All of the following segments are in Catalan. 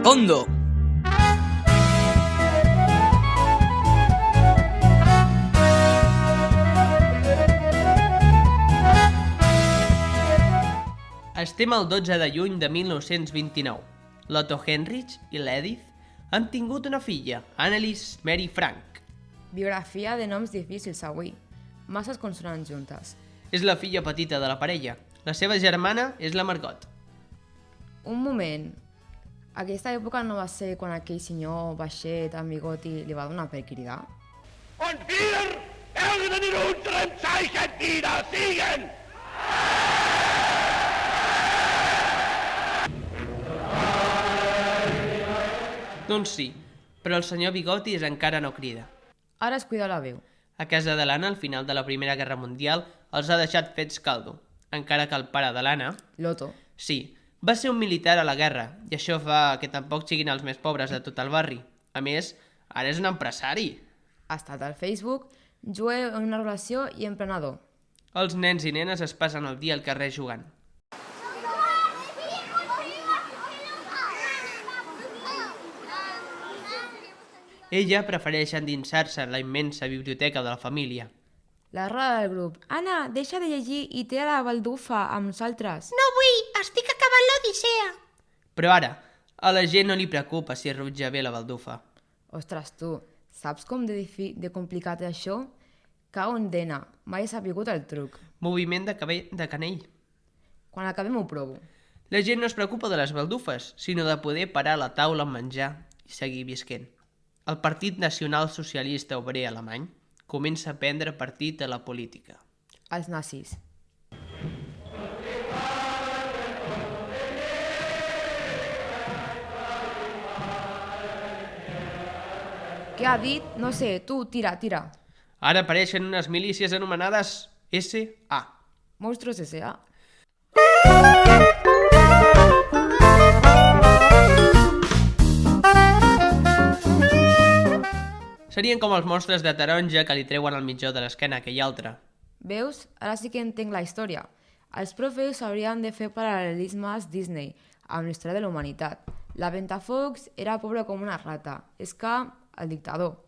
Macondo. Estem al 12 de juny de 1929. L'Otto Heinrich i l'Edith han tingut una filla, Anneliese Mary Frank. Biografia de noms difícils avui. Masses consonants juntes. És la filla petita de la parella. La seva germana és la Margot. Un moment. Aquesta època no va ser quan aquell senyor baixet amb bigoti li va donar per cridar? Und wir werden in unserem Zeichen wieder siegen! Doncs sí, però el senyor Bigotis encara no crida. Ara es cuida la veu. A casa de l'Anna, al final de la Primera Guerra Mundial, els ha deixat fets caldo. Encara que el pare de l'Anna... L'Otto. Sí, va ser un militar a la guerra, i això fa que tampoc siguin els més pobres de tot el barri. A més, ara és un empresari. Ha estat al Facebook, jueu en una relació i emprenedor. Els nens i nenes es passen el dia al carrer jugant. Ella prefereix endinsar-se en la immensa biblioteca de la família. La roda del grup. Anna, deixa de llegir i té la baldufa amb nosaltres. No vull, estic acabant l'Odissea. Però ara, a la gent no li preocupa si rutja bé la baldufa. Ostres, tu, saps com de complicat és això? Cau en dena, mai he sabut el truc. Moviment de canell. Quan acabem ho provo. La gent no es preocupa de les baldufes, sinó de poder parar a la taula amb menjar i seguir visquent. El Partit Nacional Socialista Obrer Alemany comença a prendre partit a la política. Els nazis. Què ha dit? No sé, tu, tira. Ara apareixen unes milícies anomenades SA. Monstruos S.A. Serien com els monstres de taronja que li treuen al mitjó de l'esquena a aquell altre. Veus? Ara sí que entenc la història. Els profes haurien de fer paral·lelismes Disney amb la història de la humanitat. La Ventafocs era pobre com una rata. Ska, el dictador.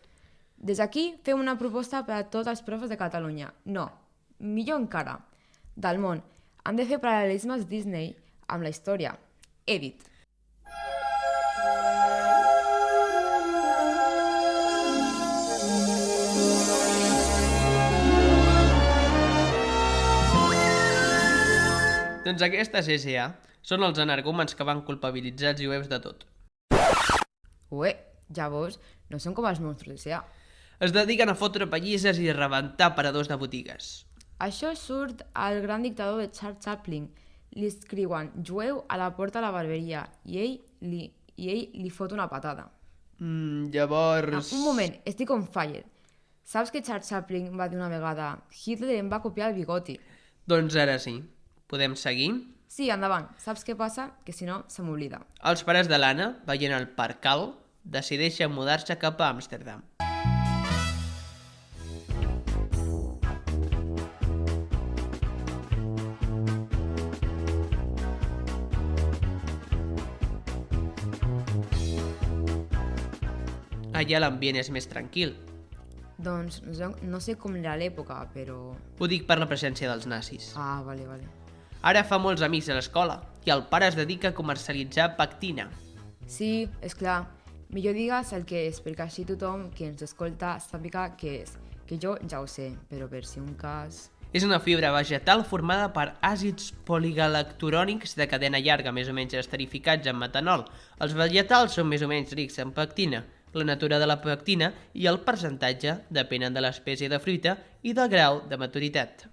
Des d'aquí fem una proposta per a tots els profes de Catalunya. No, millor encara, del món. Han de fer paral·lelismes Disney amb la història. He dit. Doncs aquestes SA són els energúmens que van culpabilitzar els jueus de tot. Ué, llavors, no són com els monstruos S.A. Es dediquen a fotre pallisses i rebentar paradors de botigues. Això surt al gran dictador de Charles Chaplin. Li escriuen jueu a la porta de la barberia i ell li fot una patada. Llavors... Un moment, estic on fire. Saps que Charles Chaplin va dir una vegada Hitler em va copiar el bigoti? Doncs ara sí. Podem seguir? Sí, endavant. Saps què passa? Que si no, se m'oblida. Els pares de l'Anna, veient el percal, decideixen mudar-se cap a Amsterdam. Allà l'ambient és més tranquil. Doncs no sé com era l'època, però... Ho dic per la presència dels nazis. Ah, vale. Ara fa molts amics a l'escola i el pare es dedica a comercialitzar pectina. Sí, és clar. Millor digues el que és, perquè així tothom que ens escolta sàpiga què és. Que jo ja ho sé, però per si un cas... És una fibra vegetal formada per àcids poligalacturònics de cadena llarga, més o menys esterificats en metanol. Els vegetals són més o menys rics en pectina. La natura de la pectina i el percentatge depenen de l'espècie de fruita i del grau de maturitat.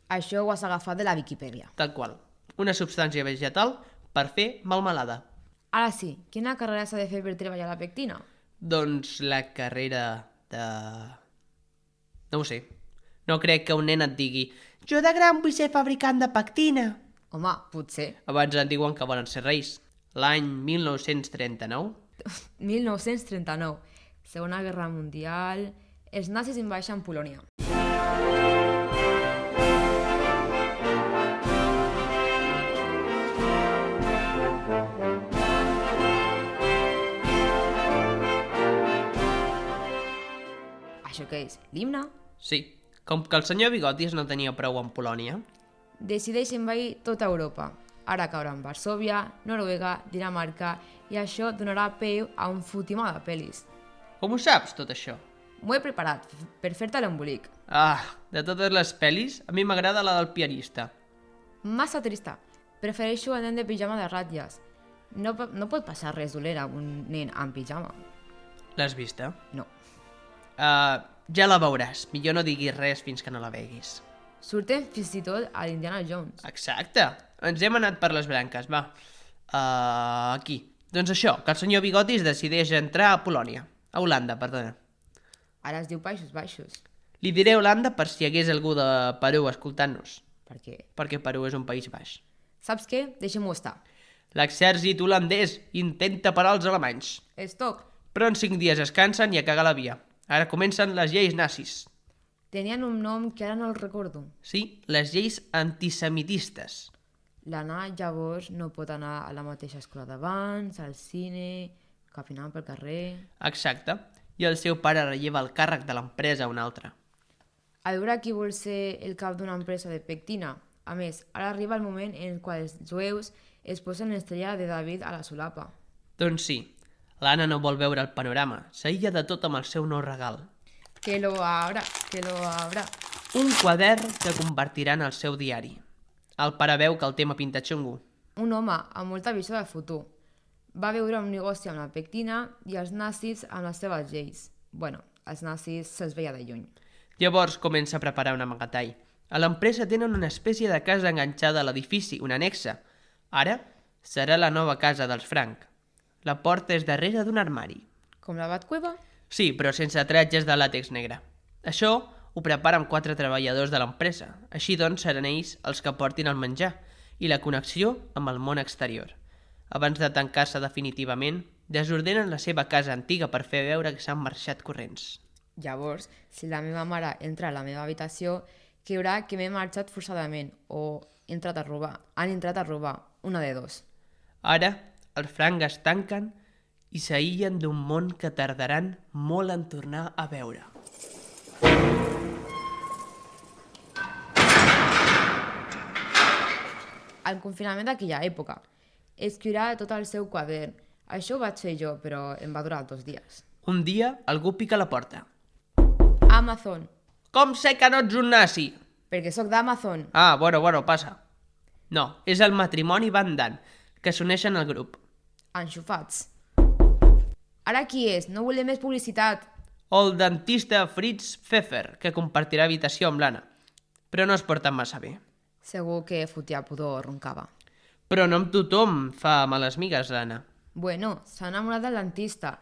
Això ho has agafat de la Viquipèdia. Tal qual. Una substància vegetal per fer melmelada. Ara sí, quina carrera s'ha de fer per treballar la pectina? Doncs la carrera de... No ho sé. No crec que un nen et digui «Jo de gran vull ser fabricant de pectina». Home, potser. Abans en diuen que volen ser reis. L'any 1939... 1939. Segona Guerra Mundial... Els nazis invadeixen Polònia. Això què és? L'himne? Sí, com que el senyor Bigotis no tenia prou amb Polònia. Decideix envair tota Europa. Ara cauran Varsòvia, Noruega, Dinamarca, i això donarà peu a un fotimer de pel·lis. Com ho saps, tot això? M'ho he preparat per fer-te l'embolic. Ah, de totes les pel·lis, a mi m'agrada la del pianista. Massa trista. Prefereixo el nen de pijama de ratlles. No pot passar res dolent amb un nen amb pijama. L'has vista? No. Ja la veuràs. Millor no diguis res fins que no la veguis. Surten fins i tot a l'Indiana Jones. Exacte. Ens hem anat per les branques, va. Aquí. Doncs això, que el senyor Bigotis decideix entrar a Polònia. A Holanda, perdona. Ara es diu Països Baixos. Li diré Holanda per si hi hagués algú de Perú escoltant-nos. Per què? Perquè Perú és un país baix. Saps què? Deixem-ho estar. L'exèrcit holandès intenta parar els alemanys. Stop. Però en 5 dies es cansen i a cagar la via. Ara comencen les lleis nazis. Tenien un nom que ara no el recordo. Sí, les lleis antisemitistes. L'Anna llavors no pot anar a la mateixa escola d'abans, al cine, caminant pel carrer... Exacte. I el seu pare relleva el càrrec de l'empresa a un altre. A veure qui vol ser el cap d'una empresa de pectina. A més, ara arriba el moment en el qual els jueus es posen l'estrella de David a la solapa. Doncs sí, l'Anna no vol veure el panorama. S'aïlla de tot amb el seu nou regal. Que lo abra, que lo abra. Un quadern que convertirà en el seu diari. El pare veu que el tema pinta xungo. Un home amb molta visió del futur. Va veure un negoci amb la pectina i els nazis amb les seves lleis. Bueno, els nazis se'ls veia de lluny. Llavors comença a preparar un amagatall. A l'empresa tenen una espècie de casa enganxada a l'edifici, una anexa. Ara serà la nova casa dels Frank. La porta és darrere d'un armari. Com la Batcueva? Sí, però sense tratges de làtex negre. Això ho preparen 4 treballadors de l'empresa. Així doncs seran ells els que portin el menjar i la connexió amb el món exterior. Abans de tancar-se definitivament, desordenen la seva casa antiga per fer veure que s'han marxat corrents. Llavors, si la meva mare entra a la meva habitació, creurà que m'he marxat forçadament o han entrat a robar, una de dos. Ara, els Frank es tanquen i s'aïllen d'un món que tardaran molt en tornar a veure. Al confinament d'aquella època, escriurà tot el seu quadern. Això ho vaig fer jo, però em va durar 2 dies. Un dia, algú pica a la porta. Amazon, Com sé que no ets un nazi? perquè sóc d'Amazon. Ah, bueno, passa. No, és el matrimoni Van Damme, que s'uneixen al grup. Enxufats. Ara qui és? No volem més publicitat. O el dentista Fritz Pfeffer, que compartirà habitació amb l'Anna. Però no es porten massa bé. Segur que fotia pudor roncava. Però no amb tothom fa males migues, l'Anna. Bueno, s'ha enamorat del dentista.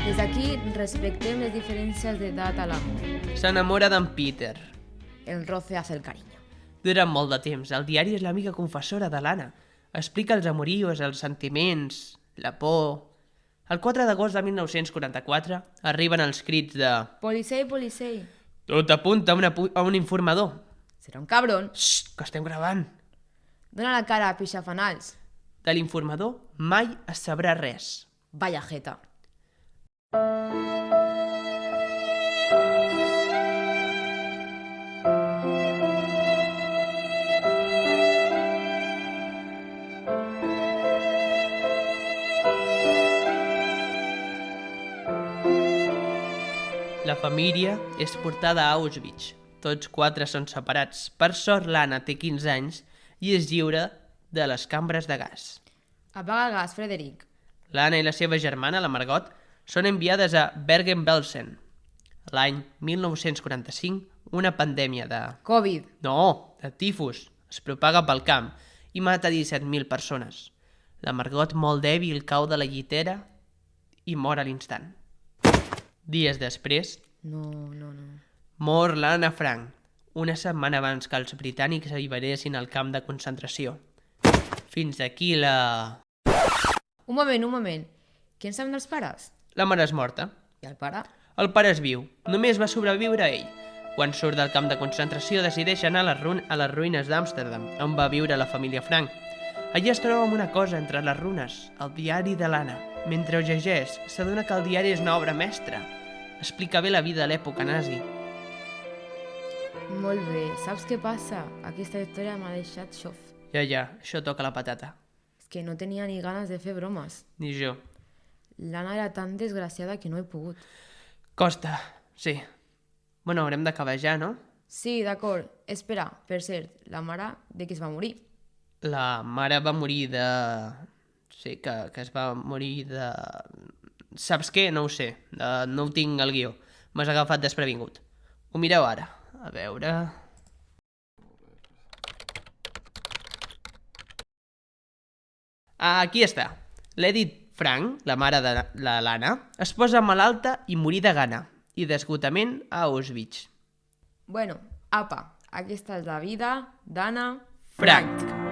Des d'aquí respectem les diferències d'edat a l'amor. S'enamora d'en Peter. El roce hace el cariño. Durant molt de temps, el diari és l'amiga confessora de l'Anna. Explica els amorios, els sentiments, la por... El 4 d'agost de 1944 arriben els crits de... Policei, policei. Tot apunta a un informador. Serà un cabron. Xxt, que estem gravant. Dóna la cara a pixafanals. De l'informador mai es sabrà res. Vaya jeta. La família és portada a Auschwitz. Tots 4 són separats. Per sort, l'Anna té 15 anys i és lliure de les cambres de gas. Apaga el gas, Frederic. L'Anna i la seva germana, la Margot, són enviades a Bergen-Belsen. L'any 1945, una pandèmia de... Covid. No, de tifus. Es propaga pel camp i mata 17.000 persones. La Margot, molt dèbil, cau de la llitera i mor a l'instant. Dies després, No. mor l'Anna Frank, una setmana abans que els britànics alliberessin al camp de concentració. Fins aquí la... Un moment. Què en sabem dels pares? La mare és morta. I el pare? El pare és viu. Només va sobreviure ell. Quan surt del camp de concentració decideix anar a les ruïnes d'Amsterdam, on va viure la família Frank. Allí es troba amb una cosa entre les runes, el diari de l'Anna. Mentre ho llegeix, s'adona que el diari és una obra mestra. Explica bé la vida a l'època nazi. Molt bé, saps què passa? Aquesta història m'ha deixat xof. Ja, això toca la patata. És que no tenia ni ganes de fer bromes. Ni jo. L'Anna era tan desgraciada que no he pogut. Costa, sí. Bueno, haurem d'acabar ja, no? Sí, d'acord. Espera, per cert, la mare de qui es va morir? La mare va morir de... Sí, que es va morir de... Saps què? No ho sé. No ho tinc al guió. M'has agafat desprevingut. Ho mireu ara. A veure... Aquí està. L'Edith Frank, la mare de l'Anna, es posa malalta i morí de gana i d'esgotament a Auschwitz. Bueno, apa, aquesta és la vida d'Anna Frank.